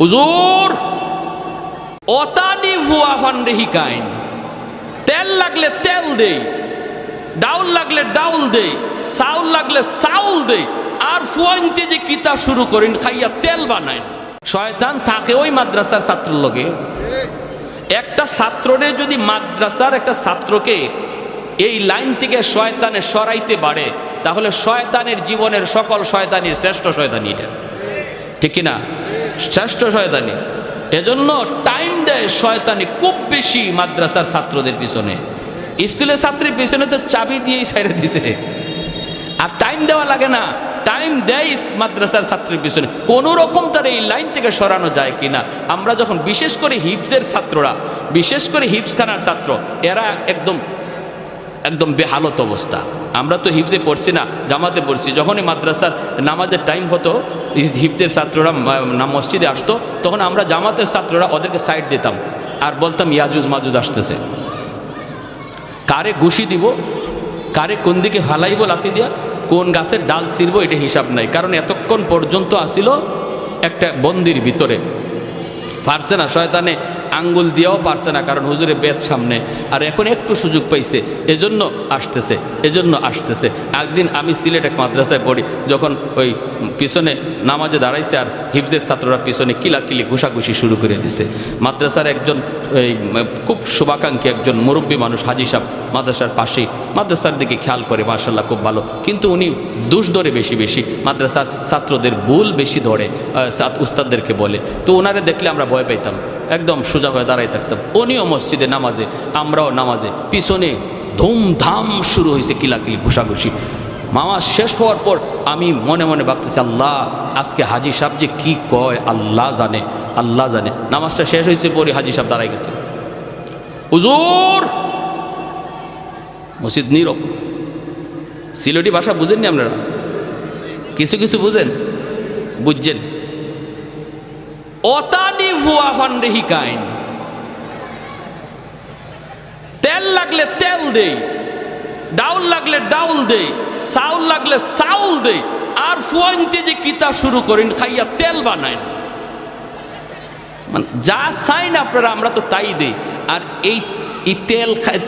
হুজুর অতানি ভুয়া ফান্ডে হিকাইন, তেল লাগলে তেল দেই, ডাউল লাগলে ডাউল দেই, চাউল লাগলে চাউল দেই, আর ফুয়াইনতে যে কিতা শুরু করেন খাইয়া তেল বানায়। শয়তান থাকে ওই মাদ্রাসার ছাত্রের লগে। একটা ছাত্ররে যদি মাদ্রাসার একটা ছাত্রকে এই লাইন থেকে শয়তানে সরাইতে পারে, তাহলে শয়তানের জীবনের সকল শয়তানির শ্রেষ্ঠ শয়তানি এটা, ঠিক কিনা? শ্রেষ্ঠ শয়তানি। এজন্য টাইম দেয় শয়তানি খুব বেশি মাদ্রাসার ছাত্রদের পিছনে। স্কুলের ছাত্রের পিছনে তো চাবি দিয়েই ছেড়ে দিছে, আর টাইম দেওয়া লাগে না। টাইম দেয় মাদ্রাসার ছাত্রের পিছনে, কোনো রকম তার এই লাইন থেকে সরানো যায় কিনা। আমরা যখন বিশেষ করে হিফজের ছাত্ররা, বিশেষ করে হিফজখানার ছাত্র, এরা একদম একদম বেহালত অবস্থা। আমরা তো হিফজে পড়ছি না, জামাতে পড়ছি। যখনই মাদ্রাসার নামাজের টাইম হতো, হিফজের ছাত্ররা মসজিদে আসতো, তখন আমরা জামাতের ছাত্ররা ওদেরকে সাইড দিতাম আর বলতাম ইয়াজুজ মাজুজ আসতেছে। কারে ঘুষি দিব, কারে কোন দিকে ফালাইব লাথি দিয়া, কোন গাছের ডাল ছিঁড়ব, এটা হিসাব নাই। কারণ এতক্ষণ পর্যন্ত আসিল একটা বন্দির ভিতরে, পারছে না, শয়তানে আঙ্গুল দিয়েও পারছে না, কারণ হুজুরে বেদ সামনে। আর এখন একটু সুযোগ পাইছে, এজন্য আসতেছে, এজন্য আসতেছে। একদিন আমি সিলেট এক মাদ্রাসায় পড়ি, যখন ওই পিছনে নামাজে দাঁড়াইছে আর হিফজের ছাত্ররা পিছনে কিলাকিলি ঘুষাঘুষি শুরু করে দিছে। মাদ্রাসার একজন এই খুব শুভাকাঙ্ক্ষী একজন মুরব্বী মানুষ, হাজি সাহেব, মাদ্রাসার পাশেই, মাদ্রাসার দিকে খেয়াল করে, মাশাআল্লাহ খুব ভালো, কিন্তু উনি দোষ ধরে বেশি বেশি, মাদ্রাসার ছাত্রদের ভুল বেশি ধরে, উস্তাদদেরকে বলে। তো ওনারে দেখলে আমরা ভয় পাইতাম, একদম সোজা হয়ে দাঁড়াই থাকতাম। উনিও মসজিদে নামাজে, আমরাও নামাজে, পিছনে ধুমধাম শুরু হয়েছে কিলাকিলি ঘুষাঘুষি। নামাজ শেষ হওয়ার পর আমি মনে মনে ভাবতেছি, আল্লাহ আজকে হাজি সাহেব যে কি কয় আল্লাহ জানে, আল্লাহ জানে। নামাজটা শেষ হয়েছে, পরে হাজি সাহেব দাঁড়াই গেছে। হুজুর, মসজিদ নীরব। সিলেটি ভাষা বুঝেননি আপনারা? কিছু কিছু বুঝেন, বুঝছেন? অতানি ভুয়া ফান্ডে হিকাইন, তেল লাগলে তেল দেই, ডাউল লাগলে ডাউল দেই, চাউল লাগলে চাউল দেই, আর ফুয়াইনতে যে কিতা শুরু করেন খাইয়া তেল বানায়। মানে যা চাই না আপনারা, আমরা তো তাই দেই। আর এই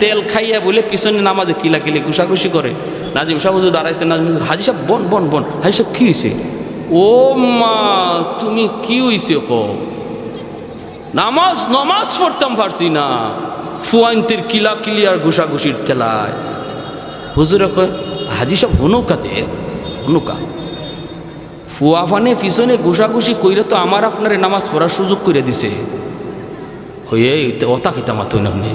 তেল খাইয়া বলে পিছনে নামাজে কিলাকিলি ঘুষাঘুষি করে। নাজিম সাহেব হুজুর দাঁড়াইছে, নাজিম হাজি সাহেব বন বন বন, হাজি সাহেব কি হয়েছে? ও মা, তুমি কি হয়েছে? নামাজ পড়তাম পারছি না, ফুয়াইনতের কিলাকিলি আর ঘুষাঘুষির খেলায়। হুজুরে কয়, হাজি সাহেব হনুকাতে হনুকা ফুয়া ফানে পিছনে ঘুষাঘুষি কইরে তো আমার আপনারে নামাজ পড়ার সুযোগ করে দিছে। এই অতা কিতা মাতইন আপনি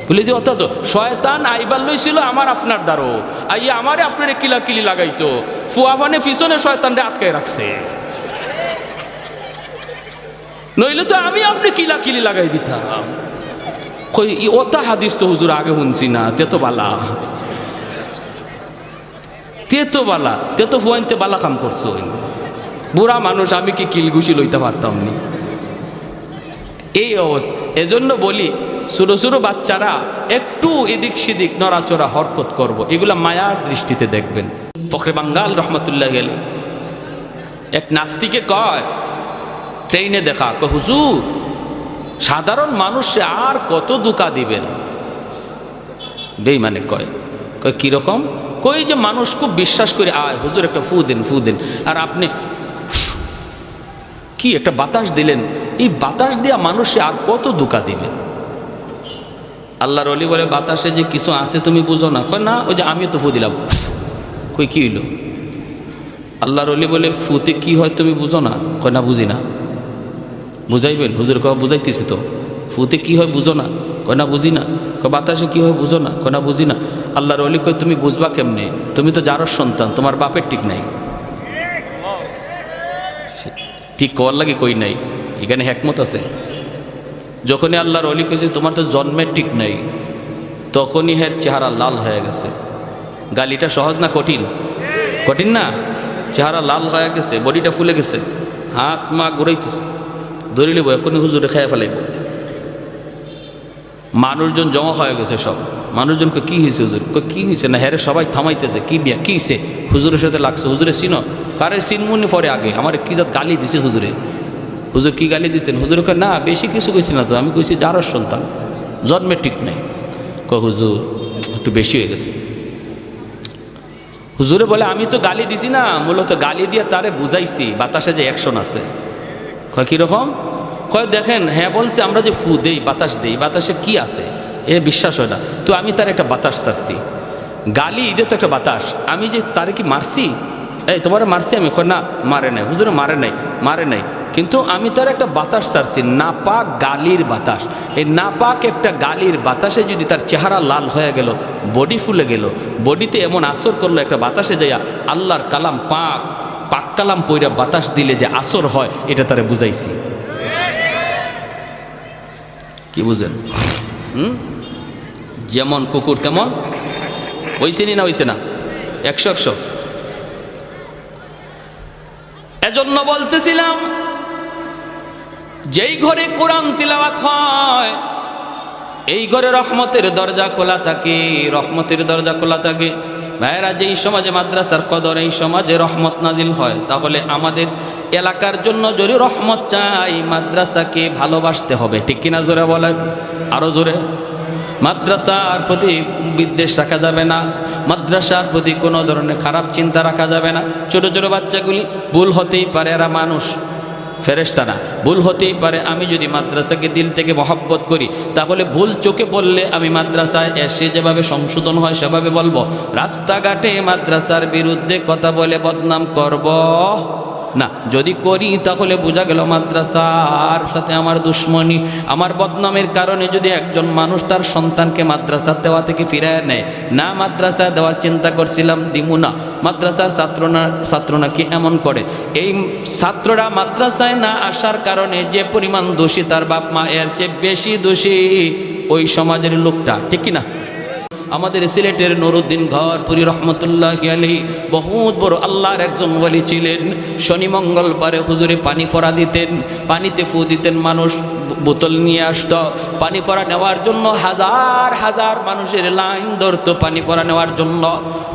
বলি যে অত তো শয়তান আইবার লইছিল আমার আপনার দ্বারো, আইয়া আমারে আপনারে কিলাকিলি লাগাইতো, ফুয়া ফানে পিছনে শয়তানরে আটকায় রাখছে। নইলে তো আমি আপনি কিলাকিলি লাগাই দিতাম। কই ওটা হাদিস তো হুজুর আগে শুনছি না, তে তো বালা, তে তো বালা, তে তো ফুয়াইনতে বালা কাম করছো। বুড়া মানুষ, আমি কি কিলঘুষি লইতে পারতাম নি? এই অবস্থা। এজন্য বলি, ছোটো ছোটো বাচ্চারা একটু এদিক সেদিক নড়াচড়া হরকত করব, এগুলা মায়ার দৃষ্টিতে দেখবেন। ফখরে বাঙ্গাল রহমতুল্লাহ গেলে এক নাস্তিকে কয়, ট্রেনে দেখা, কয় হুজুর সাধারণ মানুষে আর কত দুকা দিবেন? বেঈমানে কয়, কয় কীরকম? কই যে মানুষ খুব বিশ্বাস করে, আয় হুজুর একটা ফু দেন, ফু দেন, আর আপনি কি একটা বাতাস দিলেন, এই বাতাস দিয়া মানুষে আর কত দুকা দিবেন? আল্লাহর ওলি বলে, বাতাসে যে কিছু আছে তুমি বুঝো না? কয় না, ওই যে আমি তো ফু দিলাম। কই কি হইল? আল্লাহর ওলি বলে, ফুতে কি হয় তুমি বুঝো না? কয় না, বুঝি না। বুঝাইবেন? হুজুর কয় বুঝাইতেছি তো। ফুতে কি হয় বুঝো না? কয় না, বুঝি না। কয় বাতাসে কি হয় বুঝো না? কয় না, বুঝি না। আল্লাহর ওলি কয়, তুমি বুঝবা কেমনে? তুমি তো যারর সন্তান, তোমার বাপের ঠিক নাই। ঠিক কর লাগে কই নাই, এখানে হেকমত আছে। যখনই আল্লাহর ওলি কইছে তোমার তো জন্মের ঠিক নাই, তখনই হের চেহারা লাল হয়ে গেছে। গালিটা সহজ না কঠিন? কঠিন না? চেহারা লাল হয়ে গেছে, বডিটা ফুলে গেছে, হাত মা ঘুরাইতেছে, ধরে লিব এখনই হুজুরে খাইয়া ফেলাইব। মানুষজন জমা হয়ে গেছে সব। মানুষজনকে কি হয়েছে হুজুর? কি হয়েছে না? হ্যাঁ সবাই থামাইতেছে, কি বিয়া, কি হয়েছে? হুজুরের সাথে লাগছে। হুজুরে চিনো? কারে চিনমুনি পরে আগে আমার কি জাত গালি দিছে হুজুরে। হুজুর কি গালি দিচ্ছেন? হুজুর কয় না বেশি কিছু কইছি না তো, আমি কইছি যারও সন্তান জন্মে ঠিক নাই। হুজুর একটু বেশি হয়ে গেছে। হুজুরে বলে আমি তো গালি দিছি না, মূলত গালি দিয়ে তারে বুঝাইছি বাতাসে যে অ্যাকশন আছে। কয় কীরকম? কয় দেখেন, হ্যাঁ বলছে আমরা যে ফু দেই বাতাস দেই, বাতাসে কি আছে এ বিশ্বাস হয় না, তো আমি তার একটা বাতাস ছাড়ছি। গালি এটা তো একটা বাতাস, আমি যে তারে কি মারছি? এই তোমার মারছি আমি? কয় না মারে নাই। হুজুরে মারে নাই কিন্তু আমি তার একটা বাতাস ছাড়ছি, নাপাক গালির বাতাস। এই নাপাক একটা গালির বাতাসে যদি তার চেহারা লাল হয়ে গেল, বডি ফুলে গেল, বডিতে এমন আসর করলো একটা বাতাসে যাইয়া আল্লাহর কালাম পাক কালাম পইরা বাতাস দিলে যে আসর হয়, এটা তারে বুঝাইছি। কি বুঝেন? যেমন কুকুর তেমন হইছে না হইছে না? 100 এজন্য বলতেছিলাম, যেই ঘরে কোরআন তিলাওয়াত হয় এই ঘরে রহমতের দরজা খোলা থাকে, রহমতের দরজা খোলা থাকে। ভাইয়েরা, যেই সমাজে মাদ্রাসার কদর, এই সমাজে রহমত নাজিল হয়, তাহলে আমাদের এলাকার জন্য যদি রহমত চাই, মাদ্রাসাকে ভালোবাসতে হবে। ঠিক কিনা? জোরে বলেন, আরো জোরে। মাদ্রাসার প্রতি বিদ্বেষ রাখা যাবে না, মাদ্রাসার প্রতি কোনো ধরনের খারাপ চিন্তা রাখা যাবে না। ছোট ছোট বাচ্চাগুলি ভুল হতেই পারে, এরা মানুষ, ফেরেশতা না, ভুল হতেই পারে। আমি যদি মাদ্রাসাকে দিল থেকে মহব্বত করি, তাহলে ভুল চোখে বললে আমি মাদ্রাসায় এসে যেভাবে সংশোধন হয় সেভাবে বলবো। রাস্তাঘাটে মাদ্রাসার বিরুদ্ধে কথা বলে বদনাম করব না। যদি করি তাহলে বোঝা গেল মাদ্রাসার সাথে আমার দুশ্মনী। আমার বদনামের কারণে যদি একজন মানুষ তার সন্তানকে মাদ্রাসা দেওয়া থেকে ফিরায় নেয়, না মাদ্রাসা দেওয়ার চিন্তা করছিলাম, দিমু না, মাদ্রাসার ছাত্র নাকি এমন করে, এই ছাত্ররা মাদ্রাসায় না আসার কারণে যে পরিমাণ দোষী তার বাপ মা, এর চেয়ে বেশি দোষী ওই সমাজের লোকটা। ঠিক কিনা? আমাদের সিলেটের নুরুদ্দিন ঘরপুরি রহমতুল্লাহি আলাইহি বহুত বড় আল্লাহর একজন ওলি ছিলেন। শনি মঙ্গলবারে হুজুরে পানি ফোড়া দিতেন, পানিতে ফু দিতেন, মানুষ বোতল নিয়ে আসতো পানি ফোড়া নেওয়ার জন্য, হাজার হাজার মানুষের লাইন ধরতো পানি ফোড়া নেওয়ার জন্য।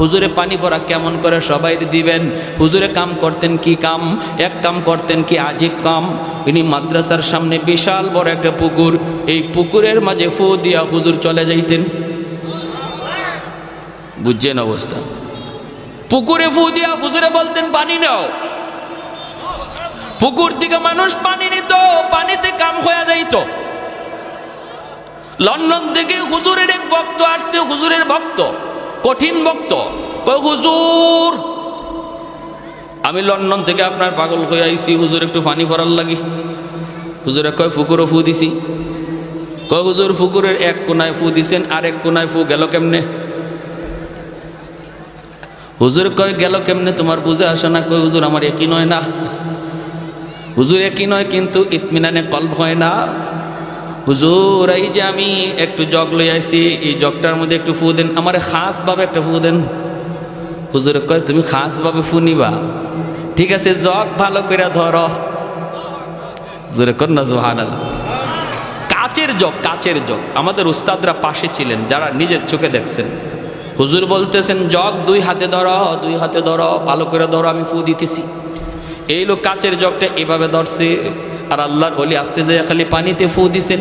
হুজুরে পানি ফোড়া কেমন করে সবাই দিবেন? হুজুরে কাম করতেন কি কাম? এক কাম করতেন কি আজীব কাম। ইনি মাদ্রাসার সামনে বিশাল বড় একটা পুকুর, এই পুকুরের মাঝে ফু দিয়া হুজুর চলে যাইতেন। বুঝছেন অবস্থা? পুকুরে ফু দিয়া হুজুরে বলতেন পানি নাও। পুকুর থেকে মানুষ পানি নিত, পানিতে কাম হয়ে যাইত। লন্ডন থেকে হুজুরের এক ভক্ত আসছে, হুজুরের ভক্ত, কঠিন ভক্ত। কয় হুজুর, আমি লন্ডন থেকে আপনার পাগল হয়ে আইছি, হুজুর একটু পানি ভরার লাগি। হুজুরে কয় পুকুরও ফু দিছি। কয় হুজুর পুকুরের এক কোনায় ফু দিছেন, আর এক কোনায় ফু গেল কেমনে? হুজুর কয় গেল কেমনে তোমার বুঝে আসে না? কয় হুজুর আমার একই নয় না। হুজুর একই নয় কিন্তু ইতমিনানে কলব হয় না। হুজুর এই যে আমি একটু জগ লই আইছি, এই জগটার মধ্যে একটু ফু দেন, আমার খাস ভাবে একটা ফু দেন। হুজুর কয় তুমি খাস ভাবে ফু নিবা? ঠিক আছে, জগ ভালো করে ধরো। হুজুরে কন না সুবহানাল্লাহ। কাচের জগ, কাচের জগ। আমাদের উস্তাদরা পাশে ছিলেন, যারা নিজের চোখে দেখছেন। হুজুর বলতেছেন জগ দুই হাতে ধরো, দুই হাতে ধরো, ভালো করে ধরো, আমি ফু দিতেছি। এই লোক কাচের জগটা এভাবে ধরছে, আর আল্লাহর ওলি আস্তে যায় খালি পানিতে ফু দিছেন।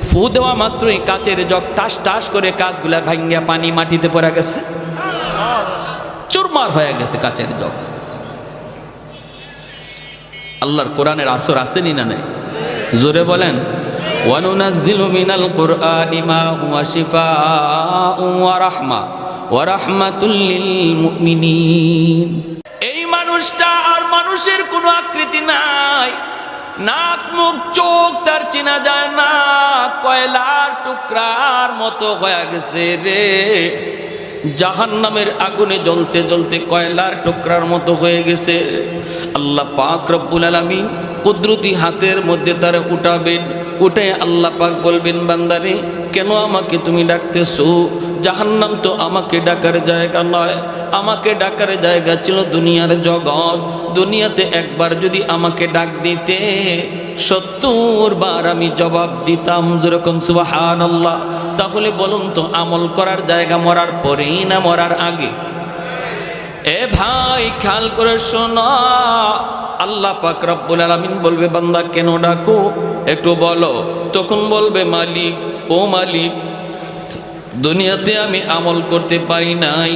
ফু দেওয়া মাত্রই কাচের জগ টাস টাস করে কাচগুলা ভাঙ্গিয়া পানি মাটিতে পড়ে গেছে, চুরমার হয়ে গেছে কাচের জগ। আল্লাহর কোরআনের আসর আসেনি না নাই? জোরে বলেন। ওয়ানুনাজ্জিলু মিনাল কুরআনি মা হুয়া শিফাউন ওয়া রাহমা ওয়া রাহমাতুল লিল মুমিনিন। এই মানুষটা আর মানুষের কোনো আকৃতি নাই, নাক মুখ চোখ তার চেনা যায় না, কয়লার টুকরার মতো হয়ে গেছে রে। জাহান্নামের আগুনে জ্বলতে জ্বলতে কয়লার টুকরার মতো হয়ে গেছে। আল্লাহ পাক রব্বুল আলামিন কুদরতি হাতের মধ্যে তারা উঠাবেন, উঠে আল্লাহ পাক বলবেন বান্দারে কেন আমাকে তুমি ডাকতেছো? জাহান্নাম তো আমাকে ডাকার জায়গা নয়, আমাকে ডাকার জায়গা ছিল দুনিয়ার জগৎ। দুনিয়াতে একবার যদি আমাকে ডাক দিতে ৭০ বার আমি জবাব দিতাম। যেরকম সুবহানাল্লাহ। তাহলে বলুন তো আমল করার জায়গা মরার পরেই না মরার আগে? এ ভাই খেয়াল করে শোনো, আল্লাহ পাক রব্বুল আলামিন বলবে বান্দা কেন ডাকো একটু বলো। তখন বলবে মালিক, ও মালিক, দুনিয়াতে আমি আমল করতে পারি নাই,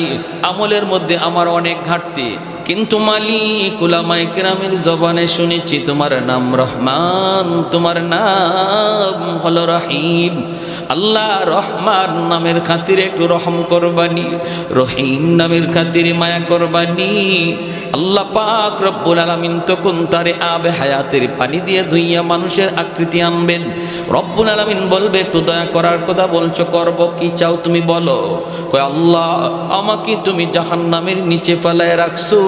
আমলের মধ্যে আমার অনেক ঘাটতি, কিন্তু মালিক উলামায়ে কেরামের জবানে শুনেছি তোমার নাম রহমান, তোমার নাম হলো রহিম। আল্লাহ রহমান নামের খাতিরে একটু রহম করবানি, রহিম নামের খাতিরে মায়া করবানি। আল্লাহ পাক রব্বুল আলামিন তখন তারে আবে হায়াতের পানি দিয়ে ধুইয়া মানুষের আকৃতি আনবেন। রব্বুল আলামিন বলবে একটু দয়া করার কথা বলছো, করব, কি চাও তুমি বলো। কয় আল্লাহ আমাকে তুমি জাহান্নামের নিচে ফেলায় রাখছো,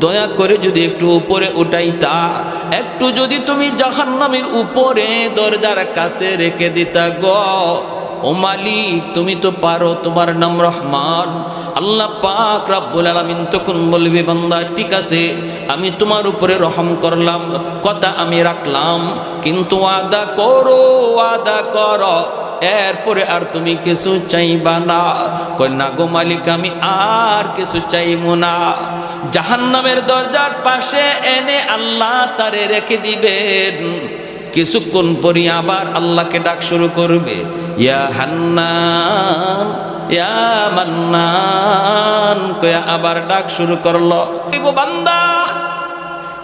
দয়া করে যদি একটু উপরে উঠাইতা, একটু যদি তুমি জাহান্নামের উপরে দরজার কাছে রেখে দিতা গো। ও মালিক তুমি তো পারো, তোমার নাম রহমান। আল্লাহ পাক রব্বুল আলামিন তখন বলবে বান্দা ঠিক আছে, আমি তোমার উপরে রহম করলাম, কথা আমি রাখলাম, কিন্তু ওয়াদা করো, ওয়াদা করো এরপরে আর তুমি কিছু চাইবা না। কই না গো মালিক আমি আর কিছু চাইবো না। জাহান্নামের দরজার পাশে এনে আল্লাহ তারে রেখে দিবেন। কিছুক্ষণ পরই আবার আল্লাহকে ডাক শুরু করবে, ইয়া হান্নান ইয়া মান্নান কয়া আবার ডাক শুরু করলো। বান্দা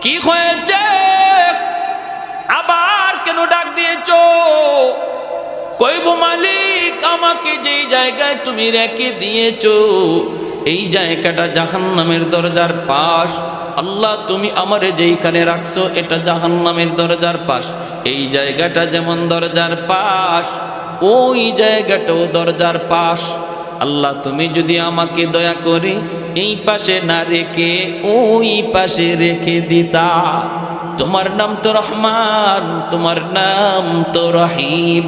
কি হয়েছে, আবার কেন ডাক দিয়েছো? কইব মালিক আমাকে যেই জায়গায় তুমি রেখে দিয়েছো এই জায়গাটা জাহান্নামের দরজার পাশ। আল্লাহ তুমি আমারে যেইখানে রাখছো এটা জাহান্নামের দরজার পাশ। এই জায়গাটা যেমন দরজার পাশ ওই জায়গাটাও দরজার পাশ। আল্লাহ তুমি যদি আমাকে দয়া করে এই পাশে না রেখে ওই পাশে রেখে দিতা। তোমার নাম তো রহমান, তোমার নাম তো রহিম।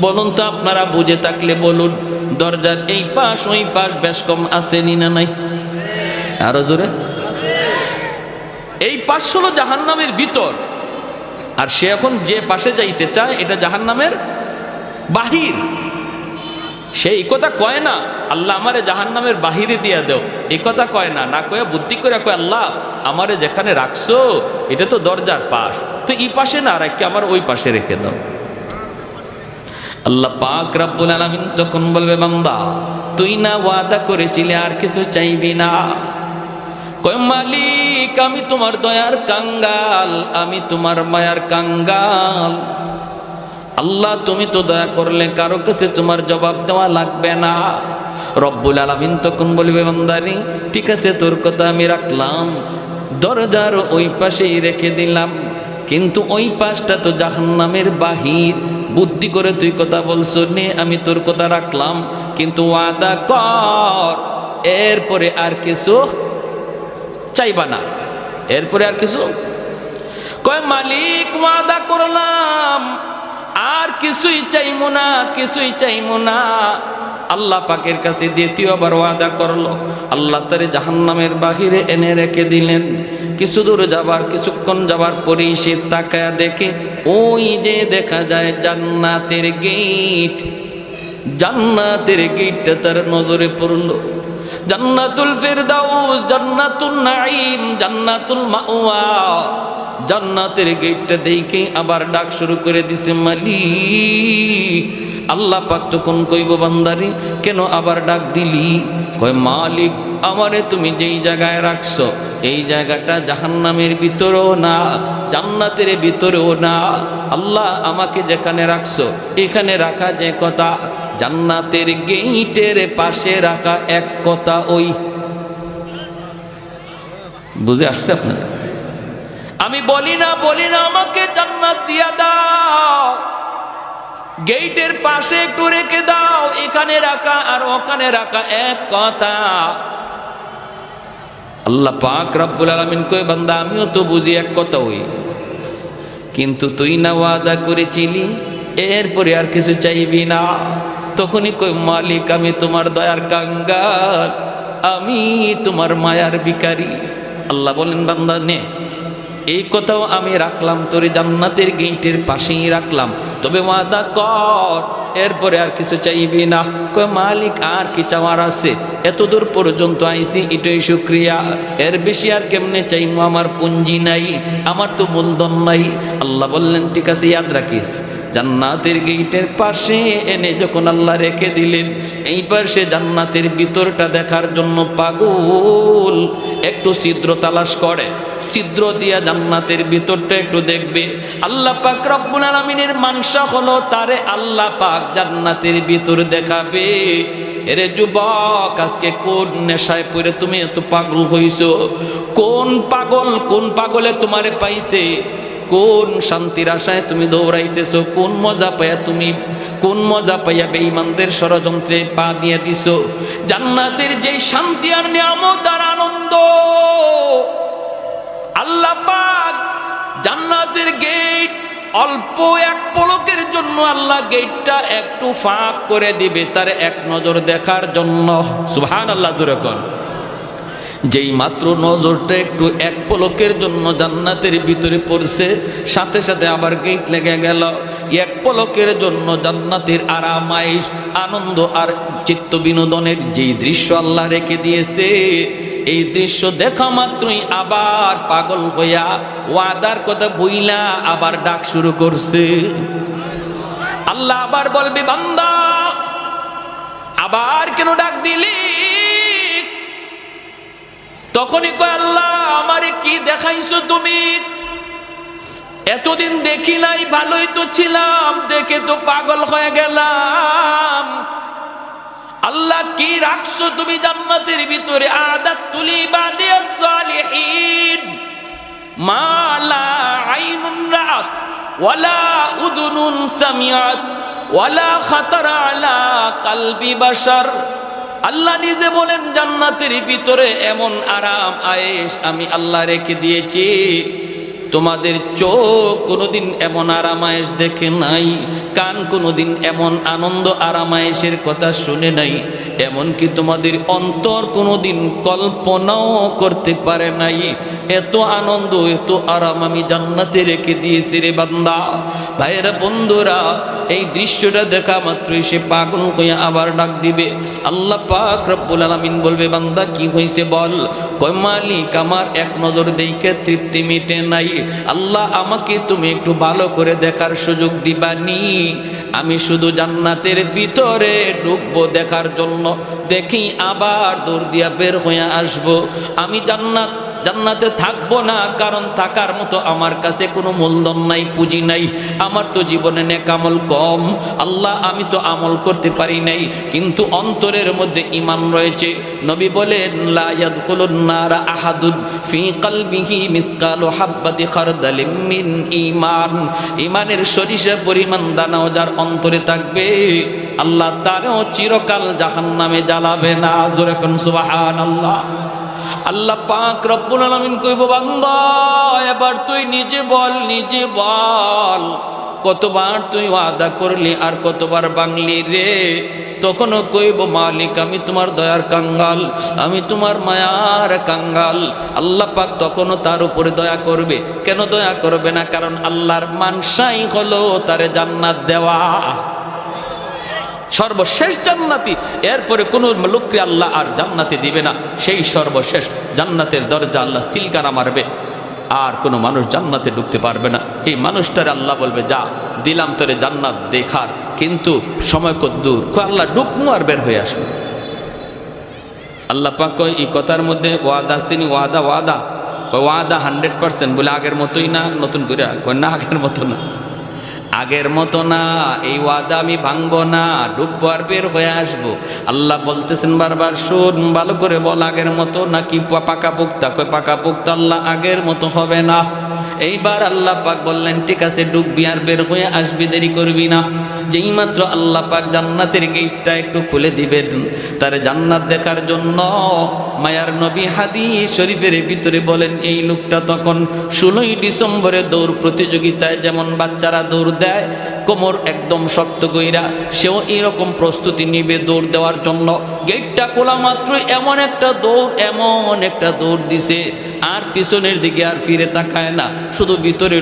বলুন তো আপনারা বুঝে থাকলে বলুন, দরজার এই পাশ ওই পাশ বেশ কম আসেনি না নাই? আরো জোরে। এই পাশ হলো জাহান্নামের ভিতর, আর সে এখন যে পাশে যাইতে চায় এটা জাহান্নামের বাহির। সেই কথা কয় না আল্লাহ আমারে জাহান্নামের বাহিরে দিয়া দেও, এই কথা কয় না। না কয়ে বুদ্ধি করে কয় আল্লাহ আমারে যেখানে রাখছো এটা তো দরজার পাশ, তো এই পাশে না রাখে আমার ওই পাশে রেখে দাও। আল্লাহ পাক রব্বুল আলামিন তখন বলবে বান্দা তুই না ওয়াদা করেছিলে আর কিছু চাইবি না? কয় মালিক আমি তোমার দয়ার কাঙ্গাল, আমি তোমার মায়ার কাঙ্গাল। আল্লাহ তুমি তো দয়া করলে কারো কাছে তোমার জবাব দেওয়া লাগবে না। রব্বুল আলামিন তখন বলবে বান্দারি ঠিক আছে তোর কথা আমি রাখলাম, দরজার ওই পাশেই রেখে দিলাম, কিন্তু ওই পাশটা তো জাহান্নামের বাহির। বুদ্ধি করে তুই কথা বলছো নে, আমি তোর কথা রাখলাম, কিন্তু ওয়াদা কর এরপরে আর কিছু চাইবা না। এরপরে আর কিছু? কয় মালিক ওয়াদা করলাম আর কিছুই চাইমু না, কিছুই চাইমু না। আল্লাহ পাকের কাছে দ্বিতীয়বার ওয়াদা করলো। আল্লাহ তারে জাহান্নামের বাহিরে এনে রেখে দিলেন। কিছু দূর যাবার, কিছুক্ষণ যাবার পরেই সে তাকায়া দেখে ওই যে দেখা যায় জান্নাতের গেট। জান্নাতের গেটটা তার নজরে পড়লো। জান্নাতুল ফিরদাউস, জান্নাতুল নাঈম, জান্নাতুল মাওয়া। জান্নাতের গেটটা দেখে আবার ডাক শুরু করে দিছে মালিক। আল্লাহ পাক তখন কইব বান্দারে কেন আবার ডাক দিলি? কয় মালিক আমারে তুমি যেই জায়গায় রাখছো এই জায়গাটা জাহান্নামের ভিতরেও না, জান্নাতের ভিতরেও না। আল্লাহ আমাকে যেখানে রাখছো এখানে রাখা যে কথা, জান্নাতের গেইটের পাশে রাখা এক কথা। ওই বুঝে আসছে আপনাদের? আমি বলি না আমাকে জান্নাত দিয়া দাও, গেইটের পাশে একটু রেখে দাও, এখানে রাখা আর ওখানে রাখা এক কথা। আল্লাহ পাক রব্বুল আলামিন কই বান্দা আমিও তো বুঝি এক কথা ওই, কিন্তু তুই না ওয়াদা করেছিলি এরপরে আর কিছু চাইবি না। তখনই কই মালিক আমি তোমার দয়ার কাঙ্গাল, আমি তোমার মায়ার ভিখারি। আল্লাহ বলেন বান্দা নে এই কথাও আমি রাখলাম, তোর জান্নাতের গেটের পাশেই রাখলাম, তবে ওয়াদা কর এরপরে আর কিছু চাইবি না? কয় মালিক আর কি চাওয়ার আছে, এত দূর পর্যন্ত আইছি, এটাই শুকরিয়া, এর বেশি আর কেমনে চাইমু, আমার পুঞ্জি নাই, আমার তো মূলধন নাই। আল্লাহ বললেন ঠিক আছে, ইয়াদ রাখিস, জান্নাতের গেটের পাশে এনে যখন আল্লাহ রেখে দিলেন, এই পাশে জান্নাতের ভিতরটা দেখার জন্য পাগল একটু ছিদ্র তালাশ করে, ছিদ্র দিয়া জান্নাতের ভিতরটা একটু দেখবে। আল্লাহ পাক রব্বুল আলামিনের মানসা হলো তারে আল্লাহ পাক জান্নাতের ভিতর দেখাবে। এরে যুবক, আজকে কোন নেশায় পড়ে তুমি এত পাগল হইছো? কোন পাগলে তোমারে পাইছে? কোন শান্তির আশায় তুমি দৌড়াইতেছো? কোন মজা পাইয়া বেঈমানদের ষড়যন্ত্রে পা দিয়ে দিছো? জান্নাতের যেই শান্তি আর নিয়ামত আর আনন্দ, আল্লাহ পাক জান্নাতের গেট অল্প এক পলকের জন্য আল্লাহ গেটটা একটু ফাঁক করে দিবে তার এক নজর দেখার জন্য। সুবহানাল্লাহ, জোরে কোন। যেই মাত্র নজরটা একটু এক পলকের জন্য জান্নাতের ভিতরে পড়ছে, সাথে সাথে আবার গেট লেগে গেল। এক পলকের জন্য জান্নাতের আরামাইশ, আনন্দ আর চিত্ত বিনোদনের যেই দৃশ্য আল্লাহ রেখে দিয়েছে, এই দৃশ্য দেখা মাত্রই আবার পাগল হইয়া ওয়াদার কথা বইলা আবার ডাক শুরু করছে। আল্লাহ আবার বলবে, বান্দা আবার কেন ডাক দিলি? তখনই কয়, আল্লাহ আমারে কি দেখাইছো তুমি? এতদিন দেখি নাই, ভালোই তো ছিলাম, দেখে তো পাগল হয়ে গেলাম। আল্লাহ কি রাখছো তুমি জান্নাতের ভিতরে? আদাতুল ইবাদিয়াস সালিহিন মা লা আইনুন রাআত ওয়ালা উযুনুন সামিআত ওয়ালা খাতারা আলা কলবি বাশার। আল্লাহ নিজে বলেন, জান্নাতের ভিতরে এমন আরাম আয়েশ আমি আল্লাহ রেখে দিয়েছি, তোমাদের চোখ কোনোদিন এমন আরামায়েশ দেখে নাই, কান কোনোদিন এমন আনন্দ আরামায়েশের কথা শুনে নাই, এমনকি তোমাদের অন্তর কোনোদিন কল্পনাও করতে পারে নাই। এত আনন্দ, এত আরাম আমি জান্নাতে রেখে দিয়েছি রে বান্দা। ভাইয়েরা, বন্ধুরা, এই দৃশ্যটা দেখা মাত্রই সে পাগল হয়ে আবার ডাক দিবে। আল্লাহ পাক রব্বুল আলামিন বলবে, বান্দা কি হয়েছে বল? কয়, মালিক আমার এক নজর দেখে তৃপ্তি মিটে নাই, আল্লাহ আমাকে তুমি একটু ভালো করে দেখার সুযোগ দিবানি? আমি শুধু জান্নাতের ভিতরে ঢুকবো দেখার জন্য, দেখি আবার দৌড় দিয়া বের হয়ে আসবো। আমি জান্নাতে থাকবো না, কারণ থাকার মতো আমার কাছে কোনো মূলধন নাই, পুঁজি নাই, আমার তো জীবনে নেক আমল কম। আল্লাহ আমি তো আমল করতে পারি নাই, কিন্তু অন্তরের মধ্যে ঈমান রয়েছে। নবী বলেন, লা ইয়াদখুলুন নারা আহাদুন ফি কলবিহি মিসকালু হাববাতি খারদালিম মিন ঈমান। ঈমানের সরিষা পরিমাণ দানাও যার অন্তরে থাকবে, আল্লাহ তারও চিরকাল জাহান্নামে জ্বালাবে না। জোরে কোন সুবহানাল্লাহ। আল্লাহ পাক রব্বুল আলামিন কইব, বান্দা এবার তুই নিজে বল কতবার তুই ওয়াদা করলি আর কতবার ভাঙলি রে? তখনও কইব, মালিক আমি তোমার দয়ার কাঙ্গাল, আমি তোমার মায়ার কাঙ্গাল। আল্লাহ পাক তখনও তার উপরে দয়া করবে। কেন দয়া করবে না? কারণ আল্লাহর মানসাই হলো তারে জান্নাত দেওয়া, সর্বশেষ জান্নাতি। এরপরে কোনো লোককে আল্লাহ আর জান্নাতে দিবে না, সেই সর্বশেষ জান্নাতের দরজা আল্লাহ সিলকারা মারবে, আর কোনো মানুষ জান্নাতে ঢুকতে পারবে না। এই মানুষটারে আল্লাহ বলবে, যা দিলাম তোরে জান্নাত দেখার, কিন্তু সময় কত দূর, আল্লাহ ঢুকমু আর বের হয়ে আসবো। আল্লাহ পাক কয়, এই কথার মধ্যে ওয়াদা চিনি, ওয়াদা 100% বলে আগের মতোই না, নতুন করে কয় না, আগের মতো না, আগের মতো না, এই ওয়াদা আমি ভাঙবো না, ঢুকবো আর বের হয়ে আসবো। আল্লাহ বলতেছেন বারবার, শোন ভালো করে বল, আগের মতো নাকি পাকা পোক্তা? কয় পাকা পোক্তা। আল্লাহ আগের মতো হবে না। এইবার আল্লাহ পাক বললেন, ঠিক আছে ঢুকবি আর বের হয়ে আসবি, দেরি করবি না। যেই মাত্র আল্লাহ পাক জান্নাতের গেটটা একটু খুলে দিবেন তার জান্নাত দেখার জন্য, মায়ার নবী হাদিস শরীফের ভিতরে বলেন, এই লোকটা তখন 16ই ডিসেম্বরে দৌড় প্রতিযোগিতায় যেমন বাচ্চারা দৌড় দেয় কোমর একদম শক্ত কইরা, সেও এরকম প্রস্তুতি নিবে দৌড় দেওয়ার জন্য। গেটটা খোলা মাত্র এমন একটা দৌড় দিছে, আর পিছনের দিকে আর ফিরে তাকায় না, শুধু ভিতরে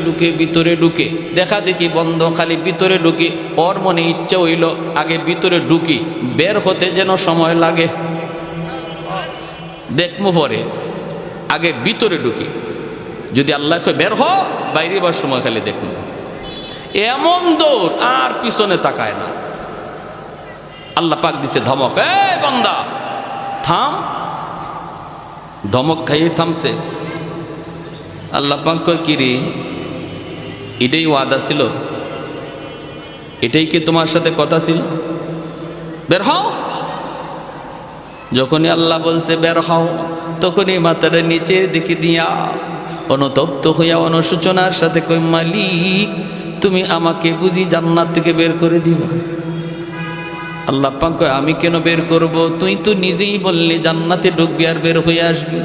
ঢুকে দেখা দেখি বন্ধ, খালি ভিতরে ঢুকি। ওর মনে ইচ্ছা হইল আগে ভিতরে ঢুকি, বের হতে যেন সময় লাগে, দেখমু পরে, আগে ভিতরে ঢুকি, যদি আল্লাহ বের হ বাইরে বার সময় খালি দেখমু। এমন দৌড়, আর পিছনে তাকায় না। আল্লাহ পাক দিছে ধমক, এই বান্দা থাম। ধমক খাইয়ে থামছে। আল্লাহ পাক কয় কি রে, এটাই ওয়াদা ছিল? এটাই কি তোমার সাথে কথা ছিল? বের হও। যখনই আল্লাহ বলছে বের হও, তখনই মাথাটা নিচের দিকে দিয়া অনুতপ্ত হইয়া অনুশোচনার সাথে কই, মালিক তুমি আমাকে বুঝি জান্নাত থেকে বের করে দিবা? আল্লাহ পাক কয়, আমি কেন বের করব? তুই তো নিজেই বললি জান্নাতে ঢুকবি আর বের হয়ে আসবি।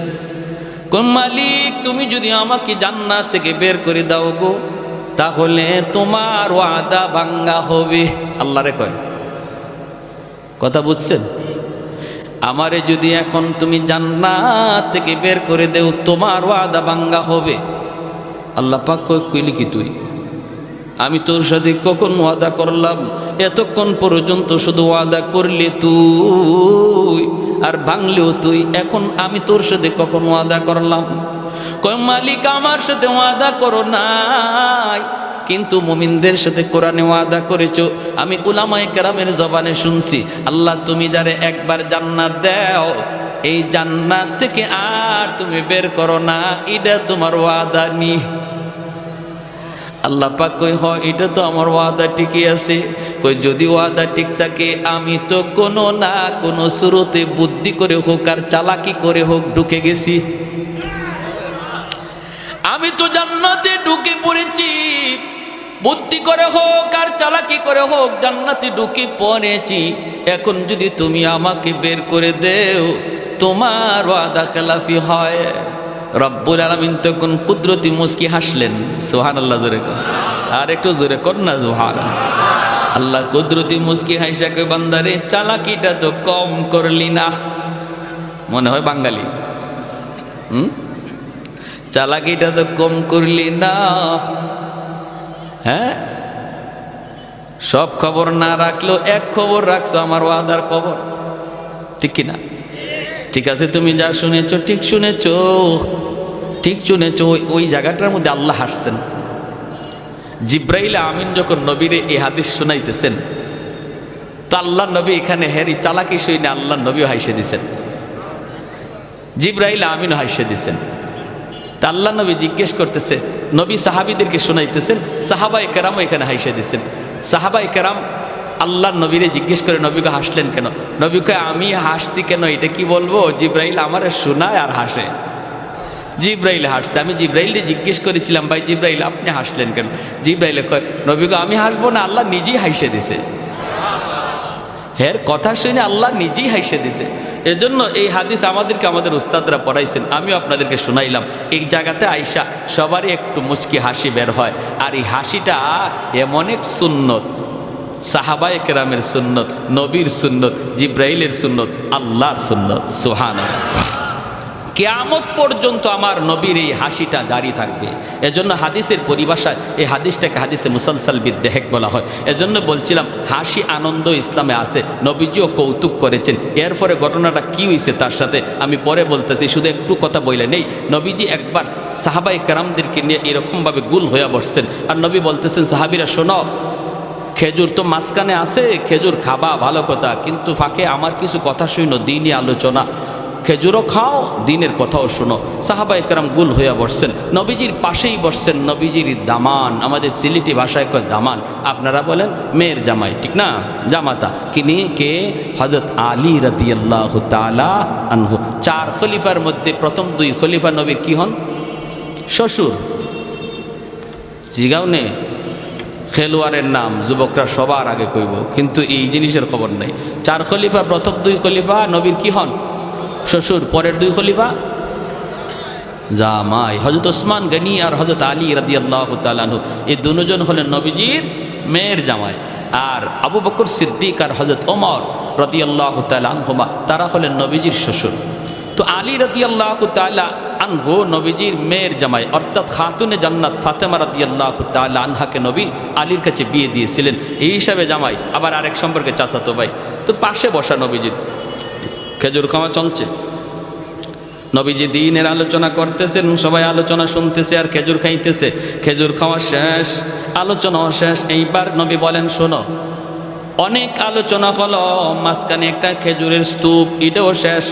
কোন মালিক তুমি যদি আমাকে জান্নাত থেকে বের করে দাও গো, তাহলে তোমার ওয়াদা ভাঙ্গা হবে। আল্লাহরে কয়, কথা বুঝছেন? আমারে যদি এখন তুমি জান্নাত থেকে বের করে দেও, তোমার ওয়াদা ভাঙ্গা হবে। আল্লাহ পাক কয়, কইলি কি তুই? আমি তোর সাথে কখন ওয়াদা করলাম? এতক্ষণ পর্যন্ত শুধু ওয়াদা করলি তুই, আর ভাঙলেও তুই। এখন আমি তোর সাথে কখন ওয়াদা করলাম? কয়, মালিক আমার সাথে ওয়াদা করো নাই, কিন্তু মুমিনদের সাথে কোরআনে ওয়াদা করেছো। আমি উলামায়ে কেরামের জবানে শুনছি, আল্লাহ তুমি যারে একবার জান্নাত দাও, এই জান্নাত থেকে আর তুমি বের করো না, এটা তোমার ওয়াদা নি। আল্লাহ পাক কই, হয় এটা তো আমার ওয়াদা ঠিকই আছে। কই, যদি ওয়াদা ঠিক থাকে, আমি তো কোনো না কোনো শুরুতে বুদ্ধি করে হোক আর চালাকি করে হোক ঢুকে গেছি। আমি তো জান্নাতে ঢুকে পড়েছি, বুদ্ধি করে হোক আর চালাকি করে হোক জান্নাতে ঢুকে পড়েছি। এখন যদি তুমি আমাকে বের করে দেও, তোমার ওয়াদা খেলাফি হয়। রব্বুল আলামিন তখন কুদরতি মুস্কি হাসলেন। সুবহানাল্লাহ, জোরে কর, আর একটু জোরে কর না সুবহানাল্লাহ। আল্লাহ কুদরতি মুস্কি হাসা কই, বান্দারে চালাকিটা তো কম করলি না। মনে হয় বাঙালি, চালাকিটা তো কম করলি না। হ্যাঁ, সব খবর না রাখলেও এক খবর রাখছো, আমার ওয়াদার খবর, ঠিক কিনা? ঠিক আছে, তুমি যা শুনেছো ঠিক শুনেছো, ঠিক শুনেছো। ওই জায়গাটার মধ্যে আল্লাহ হাসছেন। জিব্রাইল আমিন যখন নবীরে এই হাদিস শোনাইতেছেন, তো আল্লাহ নবী এখানে হেরি চালাকি শুনে আল্লাহ নবীও হাসে দিছেন, জিব্রাইল আমিনও হাসে দিছেন। তা আল্লাহ নবী জিজ্ঞেস করতেছে, নবী সাহাবীদেরকে শোনাইতেছেন, সাহাবায়ে কেরামও এখানে হাসে দিছেন। সাহাবায়ে কেরাম আল্লাহ নবীরে জিজ্ঞেস করে, নবীকে হাসলেন কেন? নবীকে, আমি হাসছি কেন এটা কি বলবো? জিব্রাইল আমারে শোনায় আর হাসে। জিব্রাইল হাসছে। আমি জিব্রাইলকে জিজ্ঞেস করেছিলাম, ভাই জিব্রাইল আপনি হাসলেন কেন? জিব্রাইলে কয়, নবীকে আমি হাসবো না, আল্লাহ নিজেই হাসে দিছে। হের কথা শুনে আল্লাহ নিজেই হাসে দিছে। এজন্য এই হাদিস আমাদেরকে আমাদের উস্তাদরা পড়াইছেন, আমিও আপনাদেরকে শোনাইলাম। এই জায়গাতে আইসা সবারই একটু মুচকি হাসি বের হয়। আর এই হাসিটা এমন এক সুন্নত, সাহাবায়ে কেরামের সুন্নত, নবীর সুন্নত, জিব্রাইলের সুন্নত, আল্লাহর সুন্নত। সুবহানাল্লাহ। কিয়ামত পর্যন্ত আমার নবীর এই হাসিটা জারি থাকবে। এজন্য হাদিসের পরিভাষায় এই হাদিসটাকে হাদিসে মুসালসাল বিদ্দেহেক বলা হয়। এজন্য বলছিলাম হাসি আনন্দ ইসলামে আছে, নবীজিও কৌতুক করেছেন। এরপরে ঘটনাটা কি হয়েছে তার সাথে আমি পরে বলতেছি, শুধু একটু কথা বলে নেই। নবীজি একবার সাহাবায়ে কেরামদেরকে নিয়ে এরকমভাবে গুল হয়ে বসছেন, আর নবী বলতেছেন, সাহাবীরা শোনো, খেজুর তো মাঝখানে আছে, খেজুর খাবা ভালো কথা, কিন্তু ফাঁকে আমার কিছু কথা শুনো, দিনই আলোচনা, খেজুরও খাও, দিনের কথাও শোনো। সাহাবায়ে কেরাম গুল হইয়া বসছেন, নবীজির পাশেই বসছেন নবীজির দামান, আমাদের সিলেটি ভাষায় কয় দামান, আপনারা বলেন মেয়ের জামাই, ঠিক না? জামাতা কিনি কে? হযরত আলী রাদিয়াল্লাহু তাআলা আনহু। 4 খলিফার মধ্যে প্রথম 2 খলিফা নবীর কি হন? শ্বশুর। জিগাও নে, খেলোয়াড়ের নাম যুবকরা সবার আগে কইব, কিন্তু এই জিনিসের খবর নাই। 4 খলিফা, প্রথম 2 খলিফা নবীর কি হন? শ্বশুর। পরের 2 খলিফা জামাই, হযরত ওসমান গনি আর হযরত আলী রাদিয়াল্লাহু তাআলা আনহু। এই দুজন হলেন নবীজির মেয়ের জামাই। আর আবু বকর সিদ্দিক আর হযরত ওমর রাদিয়াল্লাহু তাআলা আনহুমা, তারা হলেন নবীজির শ্বশুর। তো আলী রাদিয়াল্লাহু তাআলা আনহু নবীজির মেয়ের জামাই অর্থাৎ খাতুনে জান্নাত ফাতেমা রাদিয়াল্লাহু তাআলা আনহাকে নবী আলীর কাছে বিয়ে দিয়েছিলেন, এই হিসাবে জামাই। আবার আরেক সম্পর্কে চাচাতো ভাই। তো পাশে বসা নবীজির খেজুর খাওয়া চলছে, নবীজি দ্বীনের আলোচনা করতেছেন, সবাই আলোচনা শুনতেছে আর খেজুর খাইতেছে। খেজুর খাওয়া শেষ, আলোচনাও শেষ। এইবার নবী বলেন, শোনো, অনেক আলোচনা হলো, মাঝখানে একটা খেজুরের স্তূপ, এটাও শেষ।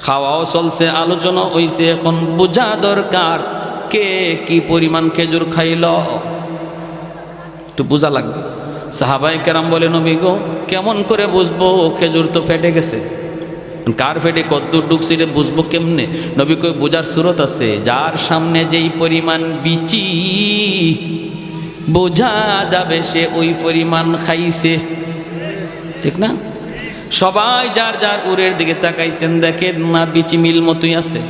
খাওয়াও চলছে, আলোচনা হইছে, এখন বোঝা দরকার কে কি পরিমাণ খেজুর খাইল, একটু বোঝা লাগবে। সাহাবায়ে কেরাম বলে, নবী গো, কেমন করে বুঝবো? খেজুর তো ফেটে গেছে, কার ফেটে কদ্দুর ঢুকছে এটা বুঝবো কেমনে? নবী কই, বোঝার সুরত আছে, যার সামনে যেই পরিমাণ বিচি বোঝা যাবে সে ওই পরিমাণ খাইছে, ঠিক না? সবাই যার যার উরের দিকে তাকাইছেন, দেখেন না বিচি মিল মতোই আছে,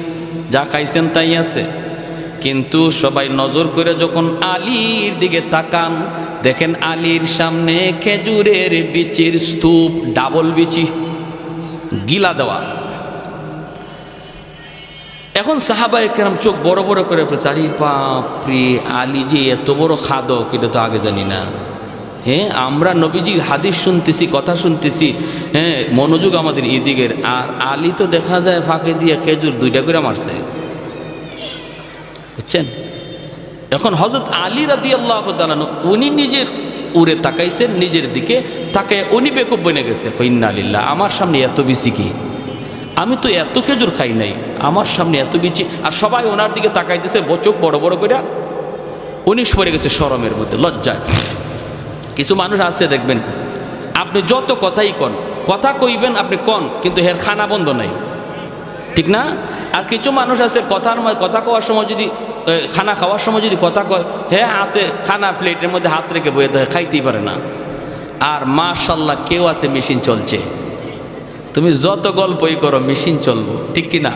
যা খাইছেন তাই আছে। কিন্তু সবাই নজর করে যখন আলীর দিকে তাকান, দেখেন আলীর সামনে খেজুরের বিচির স্তূপ, ডাবল বিচি, গিলা দেওয়া। এখন সাহাবায়ে কেরাম চোখ বড় বড় করে ফেলছে, আরে বাপরে, আলী যে এত বড় খাদক, এটা তো আগে জানি না। হ্যাঁ, আমরা নবীজির হাদিস শুনতেছি, কথা শুনতেছি, হ্যাঁ, মনোযোগ আমাদের এদিকের। আর আলী তো দেখা যায় ফাঁকে দিয়ে খেজুর 2টা করে মারছে, বুঝছেন? এখন হযরত আলী রাদিয়াল্লাহু তাআলা উনি নিজের উড়ে তাকাইছেন, নিজের দিকে তাকে উনি বেকুব বনে গেছে। ইন্না লিল্লাহ, আমার সামনে এত বিচি কি? আমি তো এত খেজুর খাই নাই, আমার সামনে এত বিচি। আর সবাই ওনার দিকে তাকাইতেছে, চোখ বড় বড় করে। উনি পড়ে গেছে শরমের মধ্যে, লজ্জায়। কিছু মানুষ আছে দেখবেন, আপনি যত কথাই কন, কথা কইবেন আপনি কন, কিন্তু হের খানা বন্ধ নাই, ঠিক না? আর কিছু মানুষ আছে কথা কওয়ার সময় যদি, খানা খাওয়ার সময় যদি কথা কয়, হ্যাঁ, হাতে খানা প্লেটের মধ্যে হাত রেখে বয়ে দেয়, খাইতেই পারে না। আর মাশাআল্লাহ কেউ আছে মেশিন চলছে, তুমি যত গল্পই করো মেশিন চলবো, ঠিক কি না?